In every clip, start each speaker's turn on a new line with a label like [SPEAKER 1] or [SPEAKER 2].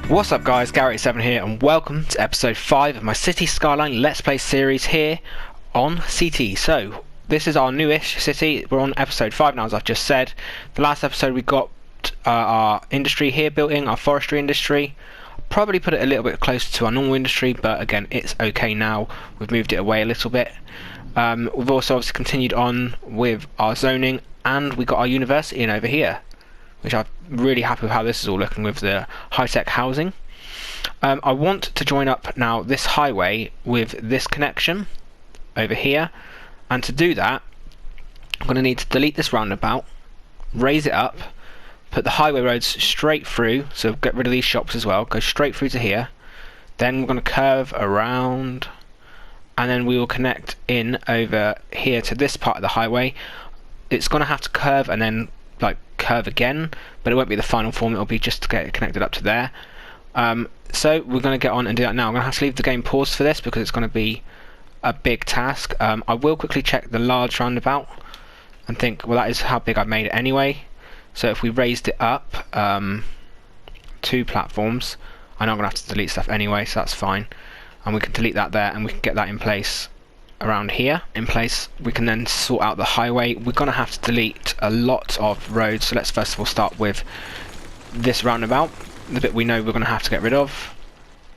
[SPEAKER 1] What's up guys, Garrett7 here and welcome to episode 5 of my City Skyline Let's Play series here on CT. So, this is our newish city. We're on episode 5 now, as I've just said. The last episode we got our industry here built in, our forestry industry. Probably put it a little bit closer to our normal industry, but again, it's okay now. We've moved it away a little bit. We've also obviously continued on with our zoning, and we got our university in over here, which I'm really happy with how this is all looking with the high-tech housing. I want to join up now this highway with this connection over here, and to do that I'm going to need to delete this roundabout, raise it up, put the highway roads straight through, so get rid of these shops as well, go straight through to here, then we're going to curve around, and then we will connect in over here to this part of the highway. It's going to have to curve and then curve again, but it won't be the final form, it'll be just to get it connected up to there. So we're going to get on and do that now. I'm going to have to leave the game paused for this because it's going to be a big task. I will quickly check the large roundabout and think, well, that is how big I've made it anyway. So if we raised it up 2 platforms, I know I'm going to have to delete stuff anyway, so that's fine, and we can delete that there and we can get that in place around here. In place, we can then sort out the highway. We're going to have to delete a lot of roads, so let's first of all start with this roundabout, the bit we know we're going to have to get rid of.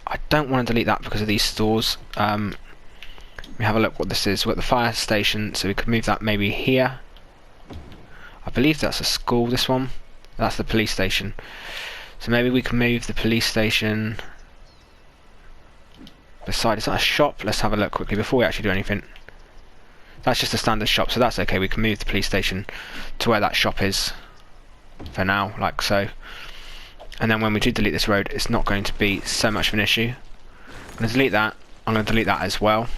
[SPEAKER 1] I don't want to delete that because of these stores. We have a look what this is. We're at the fire station, so we could move that maybe here. I believe that's a school, this one. That's the police station. So maybe we can move the police station beside. Is that a shop? Let's have a look quickly before we actually do anything. That's just a standard shop, so that's okay. We can move the police station to where that shop is for now, like so. And then when we do delete this road, it's not going to be so much of an issue. I'm going to delete that. I'm going to delete that as well.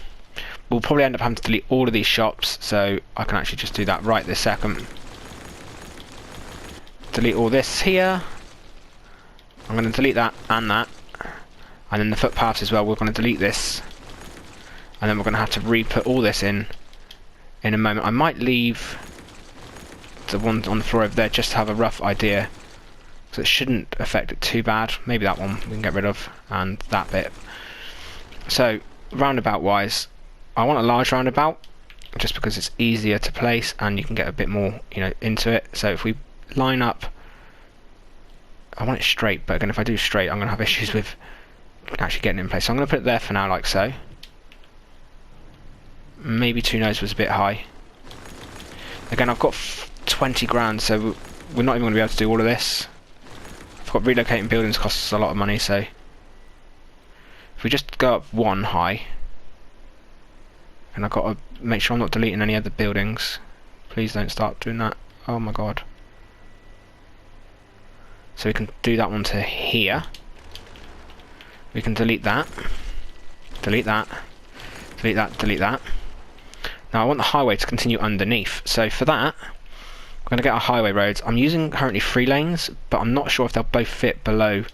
[SPEAKER 1] We'll probably end up having to delete all of these shops, so I can actually just do that right this second. Delete all this here. I'm going to delete that and that. And then the footpaths as well, we're going to delete this. And then we're going to have to re-put all this in a moment. I might leave the one on the floor over there just to have a rough idea, so it shouldn't affect it too bad. Maybe that one we can get rid of, and that bit. So roundabout wise, I want a large roundabout just because it's easier to place and you can get a bit more, into it. So if we line up, I want it straight, but again, if I do straight, I'm going to have issues with actually getting it in place. So I'm going to put it there for now, like so. Maybe 2 nodes was a bit high. Again, I've got 20 grand, so we're not even going to be able to do all of this. I've got relocating buildings costs a lot of money, so if we just go up 1 high, and I've got to make sure I'm not deleting any other buildings. Please don't start doing that. Oh my god. So we can do that one to here. We can delete that, delete that, delete that, delete that. Now I want the highway to continue underneath, so for that we're going to get our highway roads. I'm using currently 3 lanes, but I'm not sure if they'll both fit below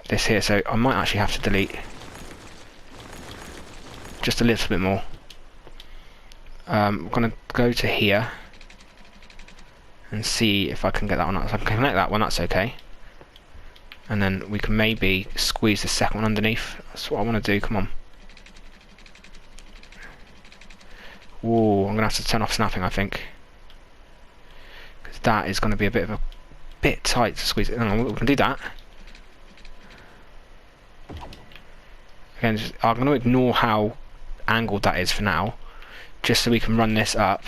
[SPEAKER 1] this here, so I might actually have to delete just a little bit more. I'm going to go to here and see if I can get that one. So I can connect that one, that's okay. And then we can maybe squeeze the second one underneath. That's what I want to do, come on. Whoa, I'm going to have to turn off snapping, I think. Because that is going to be a bit tight to squeeze it. Hang on, we can do that. Again, I'm going to ignore how angled that is for now, just so we can run this up.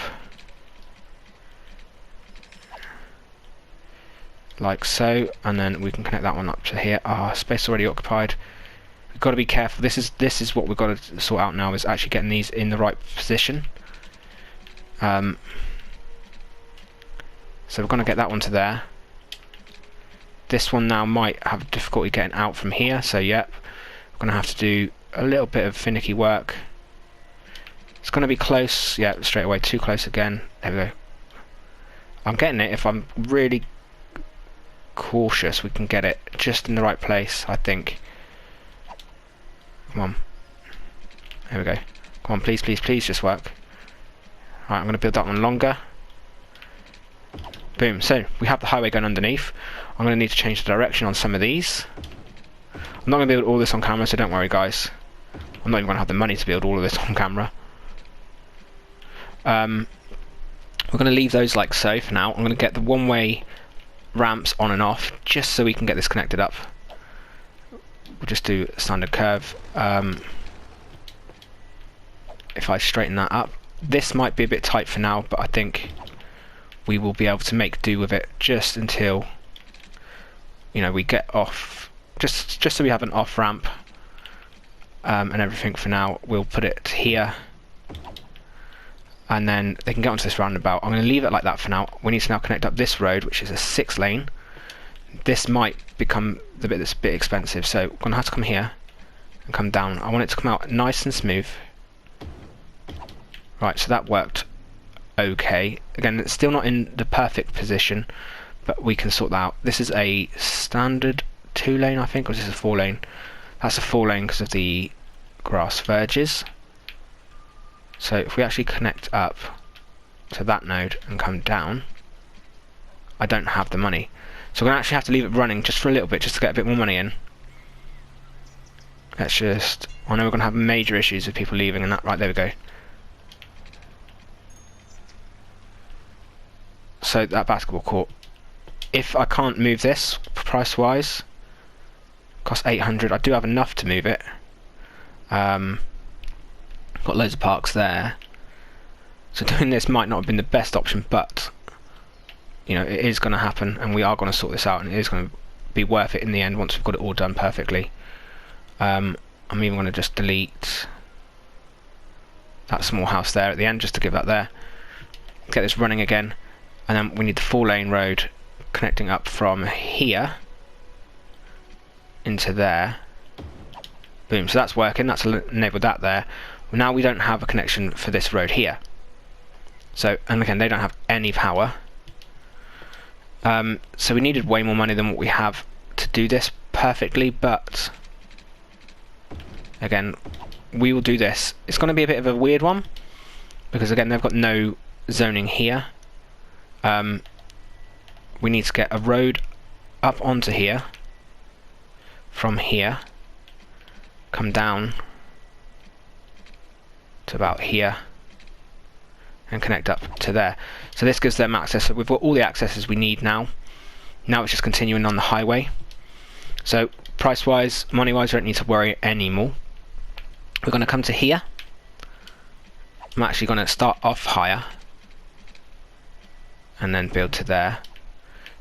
[SPEAKER 1] Like so, and then we can connect that one up to here. Space already occupied. We've got to be careful. This is what we've got to sort out now, is actually getting these in the right position. So we're going to get that one to there. This one now might have difficulty getting out from here, so yep, we're going to have to do a little bit of finicky work. It's going to be close, yeah, straight away, too close again. There we go. I'm getting it. If I'm really cautious, we can get it just in the right place, I think. Come on. There we go. Come on, please, please, please, just work. Right, I'm going to build that one longer. Boom. So we have the highway going underneath. I'm going to need to change the direction on some of these. I'm not going to build all this on camera, so don't worry guys. I'm not even going to have the money to build all of this on camera. We're going to leave those like so for now. I'm going to get the one-way ramps on and off, just so we can get this connected up. We'll just do a standard curve. If I straighten that up, this might be a bit tight for now, but I think we will be able to make do with it just until, you know, we get off, just so we have an off ramp and everything. For now we'll put it here, and then they can get onto this roundabout. I'm going to leave it like that for now. We need to now connect up this road, which is a 6 lane. This might become the bit that's a bit expensive, so we're going to have to come here and come down. I want it to come out nice and smooth. Right, so that worked okay. Again, it's still not in the perfect position, but we can sort that out. This is a standard 2 lane, I think, or is this a 4 lane? That's a 4 lane because of the grass verges. So if we actually connect up to that node and come down, I don't have the money. So we're going to actually have to leave it running just for a little bit, just to get a bit more money in. Let's just... I know we're going to have major issues with people leaving and that. Right, there we go. So that basketball court, if I can't move this price wise, costs 800. I do have enough to move it. Got loads of parks there, so doing this might not have been the best option, but you know, it is going to happen, and we are going to sort this out, and it is going to be worth it in the end once we've got it all done perfectly. I'm even going to just delete that small house there at the end, just to give that there. Get this running again. And then we need the 4 lane road connecting up from here into there. Boom, so that's working, that's enabled that there. Now we don't have a connection for this road here. So, and again, they don't have any power. So we needed way more money than what we have to do this perfectly, but again, we will do this. It's going to be a bit of a weird one, because again, they've got no zoning here. We need to get a road up onto here, from here, come down to about here, and connect up to there. So this gives them access. So we've got all the accesses we need now. Now it's just continuing on the highway. So price wise, money wise, we don't need to worry anymore. We're going to come to here. I'm actually going to start off higher and then build to there.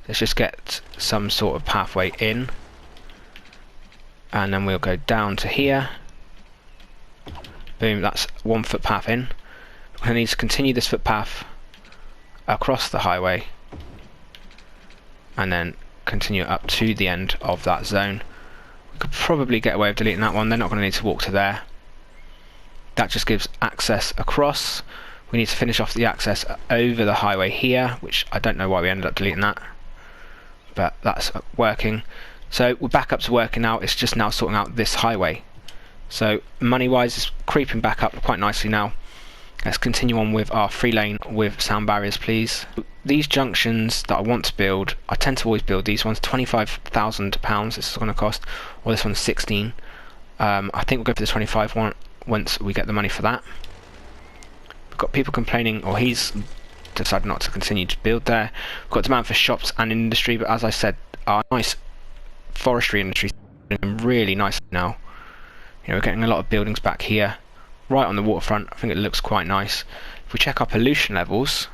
[SPEAKER 1] Let's just get some sort of pathway in, and then we'll go down to here. Boom, that's 1 footpath in. We're going to need to continue this footpath across the highway and then continue up to the end of that zone. We could probably get away with deleting that one. They're not going to need to walk to there. That just gives access across. We need to finish off the access over the highway here, which I don't know why we ended up deleting that, but that's working. So we're back up to working now. It's just now sorting out this highway. So money wise, it's creeping back up quite nicely now. Let's continue on with our 3 lane with sound barriers, please. These junctions that I want to build, I tend to always build these ones. £25,000 this is going to cost, or this one's 16. I think we'll go for the 25 one once we get the money for that. We've got people complaining, or he's decided not to continue to build there. We've got demand for shops and industry, but as I said, our nice forestry industry is doing really nice now. You know, we're getting a lot of buildings back here, right on the waterfront. I think it looks quite nice. If we check our pollution levels,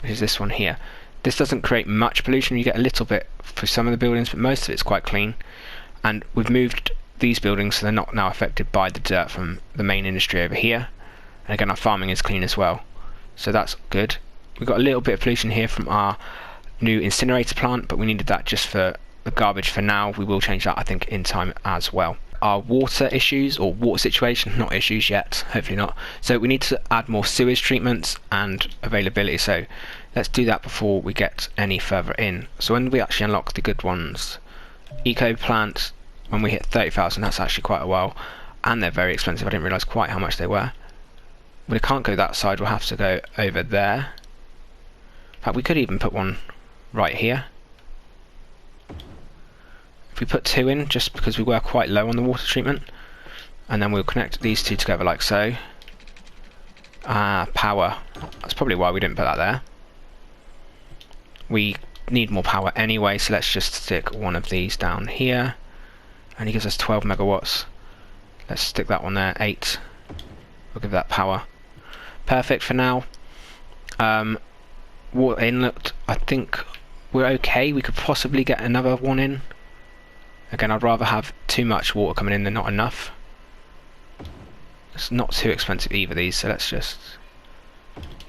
[SPEAKER 1] which is this one here, this doesn't create much pollution. You get a little bit for some of the buildings, but most of it's quite clean. And we've moved these buildings so they're not now affected by the dirt from the main industry over here. And again, our farming is clean as well, so that's good. We've got a little bit of pollution here from our new incinerator plant, but we needed that just for the garbage for now. We will change that, I think, in time as well. Our water issues, or water situation, not issues yet, hopefully not. So we need to add more sewage treatments and availability, so let's do that before we get any further in. So when we actually unlock the good ones, eco plant, when we hit 30,000, that's actually quite a while, and they're very expensive. I didn't realise quite how much they were. We can't go that side, we'll have to go over there. In fact, we could even put one right here. if we put 2 in, just because we were quite low on the water treatment, and then we'll connect these 2 together like so. Power. That's probably why we didn't put that there. We need more power anyway, so let's just stick one of these down here, and he gives us 12 megawatts. Let's stick that one there, 8. We'll give that power. Perfect for now. Water inlet, I think we're okay. We could possibly get another one in. Again, I'd rather have too much water coming in than not enough. It's not too expensive either, these, so let's just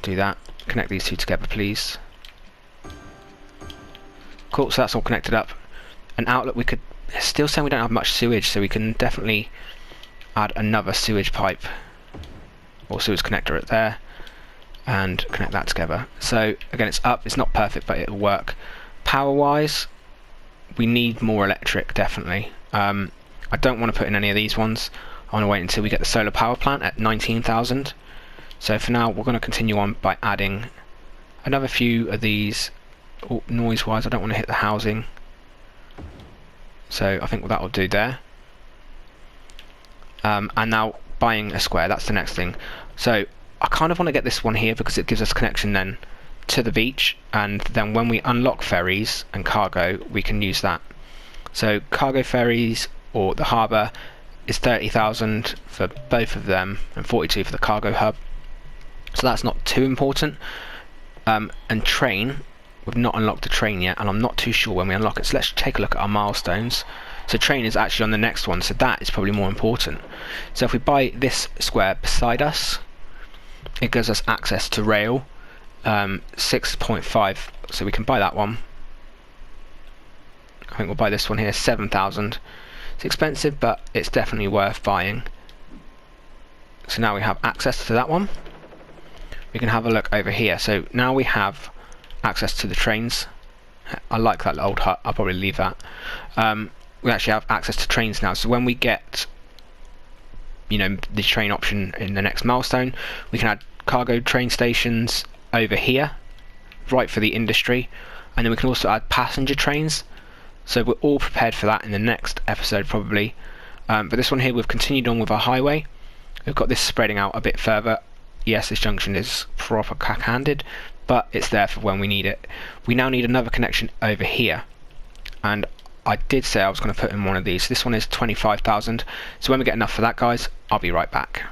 [SPEAKER 1] do that. Connect these 2 together, please. Cool, so that's all connected up. An outlet, we could still say we don't have much sewage, so we can definitely add another sewage pipe or sewage connector right there and connect that together. So again, it's up, it's not perfect, but it'll work. Power wise, we need more electric, definitely. I don't want to put in any of these ones. I want to wait until we get the solar power plant at 19,000. So for now, we're going to continue on by adding another few of these. Oh, noise wise, I don't want to hit the housing, so I think that will do there. And now buying a square, that's the next thing. So I kind of want to get this one here because it gives us connection then to the beach, and then when we unlock ferries and cargo, we can use that. So cargo ferries or the harbour is 30,000 for both of them and 42 for the cargo hub, so that's not too important. And train, we've not unlocked the train yet, and I'm not too sure when we unlock it, so let's take a look at our milestones. So train is actually on the next one, so that is probably more important. So if we buy this square beside us, it gives us access to rail, 6.5, so we can buy that one. I think we'll buy this one here, 7,000. It's expensive, but it's definitely worth buying. So now we have access to that one. We can have a look over here. So now we have access to the trains. I like that old hut, I'll probably leave that. We actually have access to trains now, so when we get, you know, the train option in the next milestone, we can add cargo train stations over here, right for the industry, and then we can also add passenger trains. So we're all prepared for that in the next episode probably. But this one here, we've continued on with our highway. We've got this spreading out a bit further. Yes, this junction is proper cack-handed, but it's there for when we need it. We now need another connection over here, and I did say I was going to put in one of these. This one is 25,000, so when we get enough for that, guys, I'll be right back.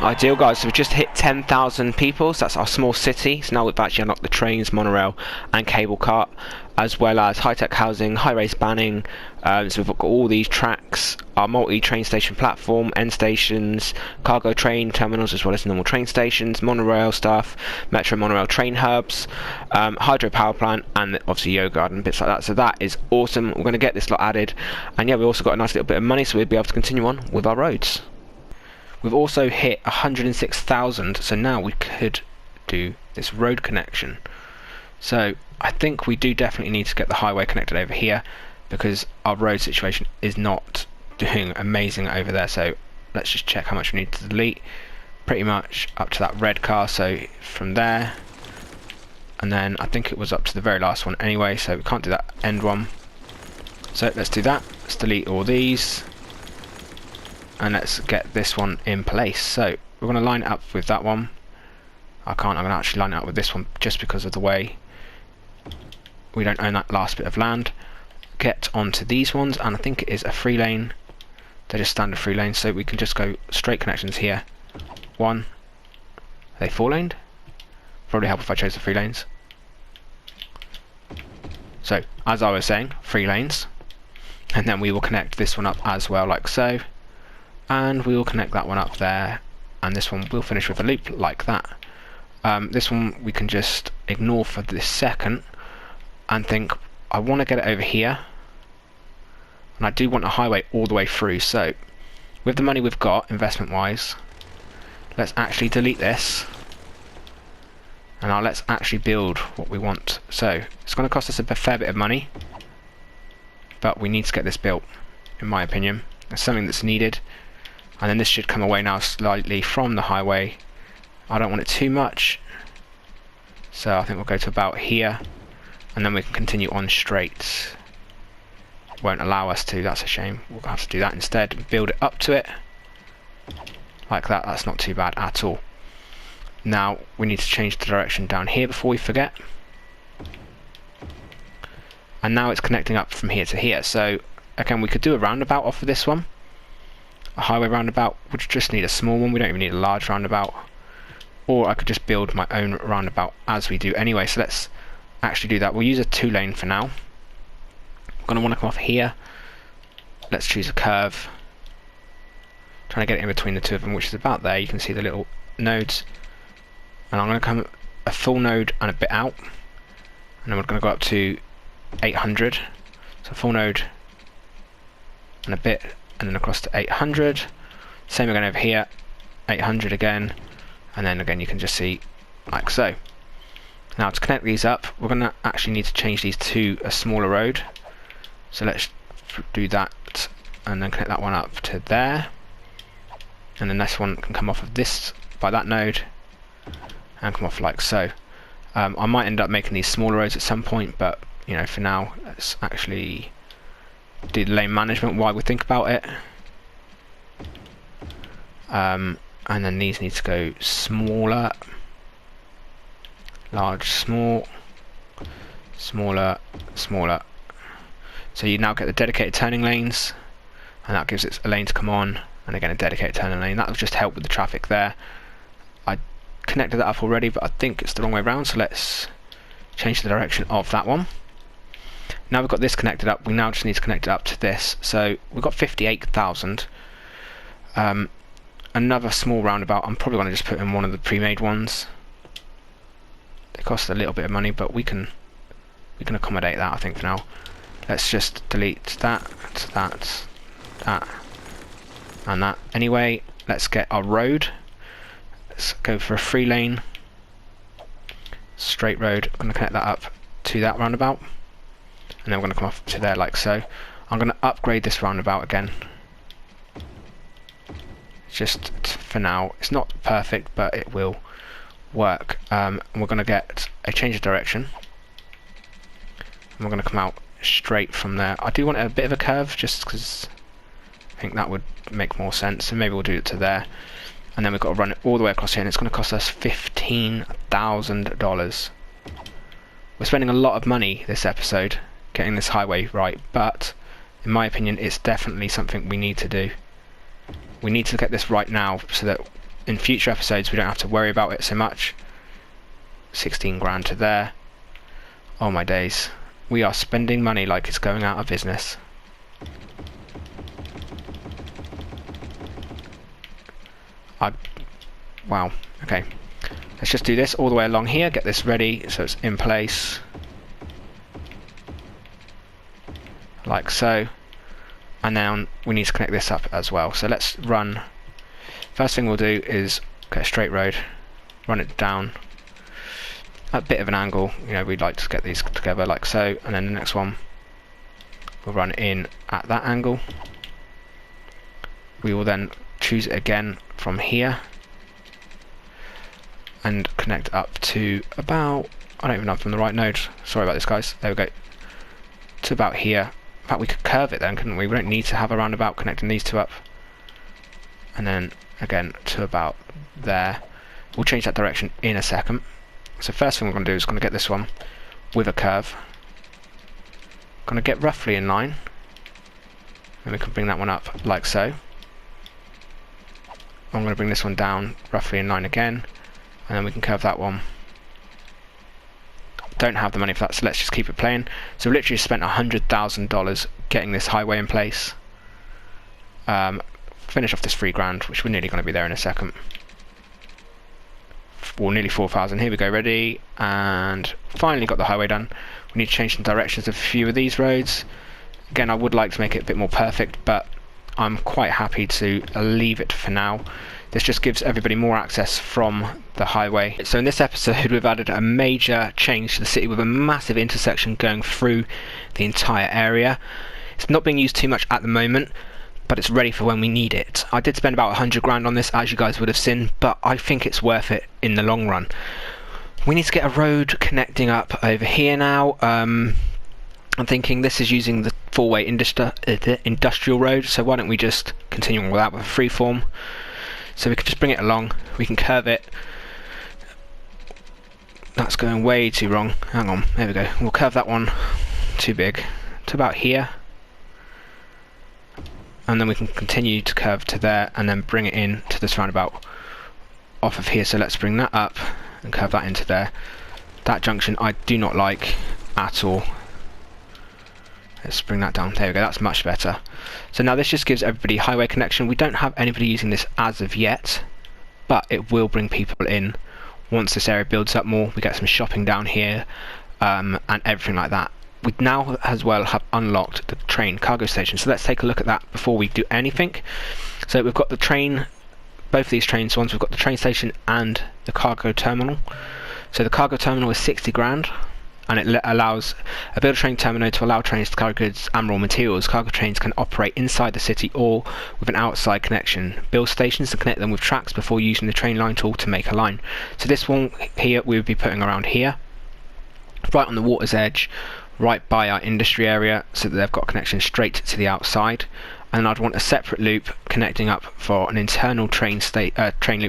[SPEAKER 1] Ideal, guys, so we've just hit 10,000 people, so that's our small city. So now we've actually unlocked the trains, monorail and cable cart, as well as high-tech housing, high-race banning. So we've got all these tracks, our multi-train station platform, end stations, cargo train terminals, as well as normal train stations, monorail stuff, metro monorail train hubs, hydro power plant, and obviously yoga garden, bits like that. So that is awesome. We're going to get this lot added, and yeah, we also got a nice little bit of money, so we'll be able to continue on with our roads. We've also hit 106,000, so now we could do this road connection. So I think we do definitely need to get the highway connected over here, because our road situation is not doing amazing over there. So let's just check how much we need to delete. Pretty much up to that red car, so from there, and then I think it was up to the very last one anyway, so we can't do that end one. So let's do that. Let's delete all these, and let's get this one in place. So we're going to line it up with that one. I'm going to actually line it up with this one just because of the way we don't own that last bit of land. Get onto these ones, and I think it is a 3 lane. They're just standard 3 lanes, so we can just go straight connections here. One. Are they 4 laned? Probably help if I chose the 3 lanes. So as I was saying, 3 lanes, and then we will connect this one up as well, like so. And we will connect that one up there, and this one will finish with a loop like that. This one we can just ignore for this second and think, I want to get it over here, and I do want a highway all the way through. So with the money we've got investment wise, let's actually delete this, and now let's actually build what we want. So it's going to cost us a fair bit of money, but we need to get this built, in my opinion. It's something that's needed. And then this should come away now slightly from the highway. I don't want it too much, so I think we'll go to about here, and then we can continue on straight. won't allow us to. That's a shame. We'll have to do that instead and build it up to it like that. That's not too bad at all. Now we need to change the direction down here before we forget. And now it's connecting up from here to here. So again, we could do a roundabout off of this one. A highway roundabout. We just need a small one. We don't even need a large roundabout. Or I could just build my own roundabout as we do anyway. So let's actually do that. We'll use a 2-lane for now. We're going to want to come off here. Let's choose a curve. Trying to get it in between the two of them, which is about there. You can see the little nodes. And I'm going to come a full node and a bit out. And then we're going to go up to 800. So full node and a bit, and then across to 800. Same again over here, 800 again. And then again you can just see like so. Now to connect these up, we're going to actually need to change these to a smaller road. So let's do that and then connect that one up to there. And then this one can come off of this by that node and come off like so. I might end up making these smaller roads at some point, but you know, for now let's actually do the lane management while we think about it. And then these need to go smaller, large, small, smaller, smaller. So you now get the dedicated turning lanes, and that gives it a lane to come on, and again a dedicated turning lane. That will just help with the traffic there. I connected that up already, but I think it's the wrong way around, so let's change the direction of that one. Now we've got this connected up, we now just need to connect it up to this. So we've got 58,000. Another small roundabout, I'm probably going to just put in one of the pre-made ones. They cost a little bit of money, but we can accommodate that, I think, for now. Let's just delete that, that, and that. Anyway, let's get our road. Let's go for a 3-lane straight road. I'm going to connect that up to that roundabout, and then we're going to come off to there like so. I'm going to upgrade this roundabout again. Just for now, it's not perfect, but it will work. And we're going to get a change of direction, and we're going to come out straight from there. I do want a bit of a curve, just because I think that would make more sense, so maybe we'll do it to there. And then we've got to run it all the way across here, and it's going to cost us $15,000. We're spending a lot of money this episode getting this highway right, but in my opinion it's definitely something we need to do. We need to get this right now so that in future episodes we don't have to worry about it so much. 16 grand to there. Oh my days. We are spending money like it's going out of business. Wow, okay. Let's just do this all the way along here, get this ready so it's in place. Like so. And then we need to connect this up as well. So let's run. First thing we'll do is get a straight road, run it down at a bit of an angle. You know, we'd like to get these together like so. And then the next one, we'll run in at that angle. We will then choose it again from here and connect up to about, I don't even know if I'm on the right node. Sorry about this, guys. There we go. To about here. In fact, we could curve it then, couldn't we? We don't need to have a roundabout connecting these two up. And then again to about there. We'll change that direction in a second. So first thing we're going to do is going to get this one with a curve. Going to get roughly in line. And we can bring that one up like so. I'm going to bring this one down roughly in line again. And then we can curve that one. Don't have the money for that, so let's just keep it playing. So we literally spent $100,000 getting this highway in place. Finish off this $3,000, which we're nearly going to be there in a second. Well, nearly 4,000. Here we go, ready, and finally got the highway done. We need to change some directions of a few of these roads. Again, I would like to make it a bit more perfect, but I'm quite happy to leave it for now. This just gives everybody more access from the highway. So in this episode we've added a major change to the city with a massive intersection going through the entire area. It's not being used too much at the moment, but it's ready for when we need it. I did spend about 100 grand on this, as you guys would have seen, but I think it's worth it in the long run. We need to get a road connecting up over here now. I'm I'm thinking this is using the four-way industrial road, so why don't we just continue on with that with a freeform. So we can just bring it along, we can curve it. That's going way too wrong. Hang on, there we go. We'll curve that one too big to about here. And then we can continue to curve to there and then bring it in to this roundabout off of here. So let's bring that up and curve that into there. That junction I do not like at all. Let's bring that down. There we go, that's much better. So now this just gives everybody highway connection. We don't have anybody using this as of yet, but it will bring people in once this area builds up more. We get some shopping down here and everything like that. We now as well have unlocked the train cargo station, so let's take a look at that before we do anything. So we've got the train, both of these trains, we've got the train station and the cargo terminal. So the cargo terminal is 60 grand, and it allows a build train terminal to allow trains to carry goods and raw materials. Cargo trains can operate inside the city or with an outside connection. Build stations to connect them with tracks before using the train line tool to make a line. So this one here we would be putting around here, right on the water's edge, right by our industry area, so that they've got connection straight to the outside. And I'd want a separate loop connecting up for an internal train loop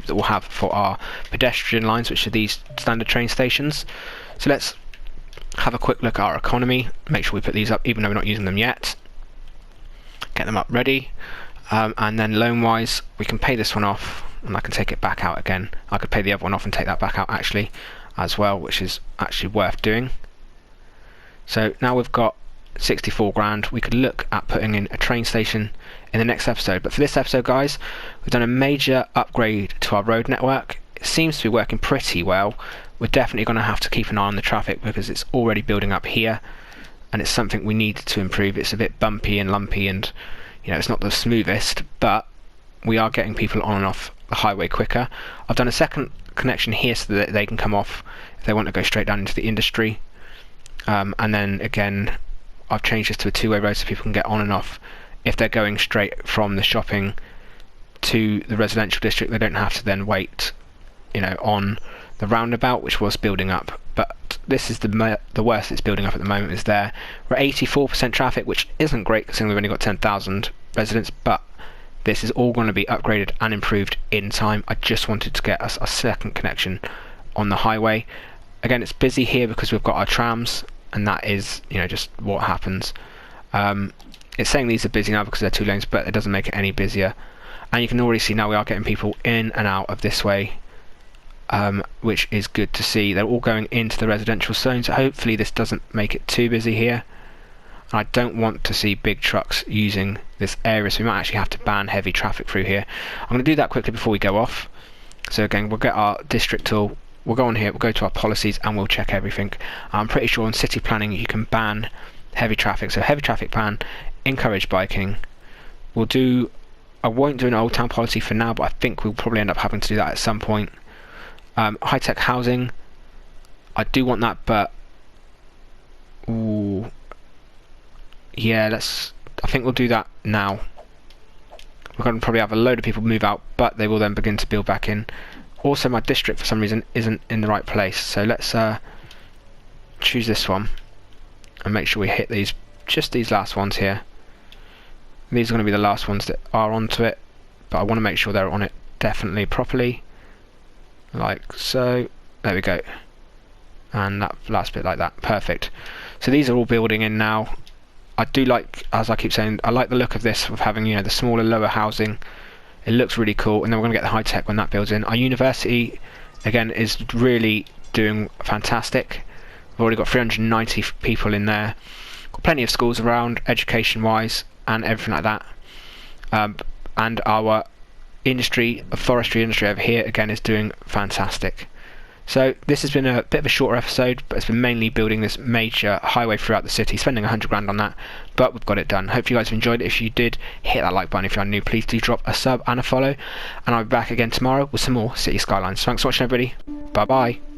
[SPEAKER 1] that we'll have for our pedestrian lines, which are these standard train stations. So let's have a quick look at our economy, make sure we put these up even though we're not using them yet. Get them up ready, and then loan wise we can pay this one off and I can take it back out again. I could pay the other one off and take that back out actually as well, which is actually worth doing. So now we've got 64 grand, we could look at putting in a train station in the next episode. But for this episode, guys, we've done a major upgrade to our road network. It seems to be working pretty well. We're definitely going to have to keep an eye on the traffic because it's already building up here, and it's something we need to improve. It's a bit bumpy and lumpy, and it's not the smoothest, but we are getting people on and off the highway quicker. I've done a second connection here so that they can come off if they want to go straight down into the industry. And then again, I've changed this to a two-way road so people can get on and off. If they're going straight from the shopping to the residential district, they don't have to then wait, on the roundabout, which was building up. But this is the worst it's building up at the moment is there. We're at 84% traffic, which isn't great considering we've only got 10,000 residents, but this is all going to be upgraded and improved in time. I just wanted to get us a second connection on the highway. Again, it's busy here because we've got our trams, and that is, just what happens. It's saying these are busy now because they're 2 lanes, but it doesn't make it any busier. And you can already see now we are getting people in and out of this way, which is good to see. They're all going into the residential zone, so hopefully this doesn't make it too busy here. And I don't want to see big trucks using this area, so we might actually have to ban heavy traffic through here. I'm going to do that quickly before we go off. So again, we'll get our district tool. We'll go on here, we'll go to our policies and we'll check everything. I'm pretty sure in city planning you can ban heavy traffic. So heavy traffic ban, encourage biking. I won't do an old town policy for now, but I think we'll probably end up having to do that at some point. High-tech housing, I do want that, but yeah, I think we'll do that now. We're going to probably have a load of people move out, but they will then begin to build back in. Also, my district for some reason isn't in the right place, so let's choose this one and make sure we hit just these last ones here. These are going to be the last ones that are onto it, but I want to make sure they're on it definitely properly, like so. There we go, and that last bit like that, perfect. So these are all building in now. I do like, as I keep saying, I like the look of this of having the smaller, lower housing. It looks really cool, and then we're going to get the high tech when that builds in. Our university, again, is really doing fantastic. We've already got 390 people in there. Got plenty of schools around, education-wise, and everything like that. And our forestry industry over here, again, is doing fantastic. So this has been a bit of a shorter episode, but it's been mainly building this major highway throughout the city, spending 100 grand on that, but we've got it done. Hope you guys have enjoyed it. If you did, hit that like button. If you're new, please do drop a sub and a follow, and I'll be back again tomorrow with some more City Skylines. Thanks for watching, everybody. Bye bye.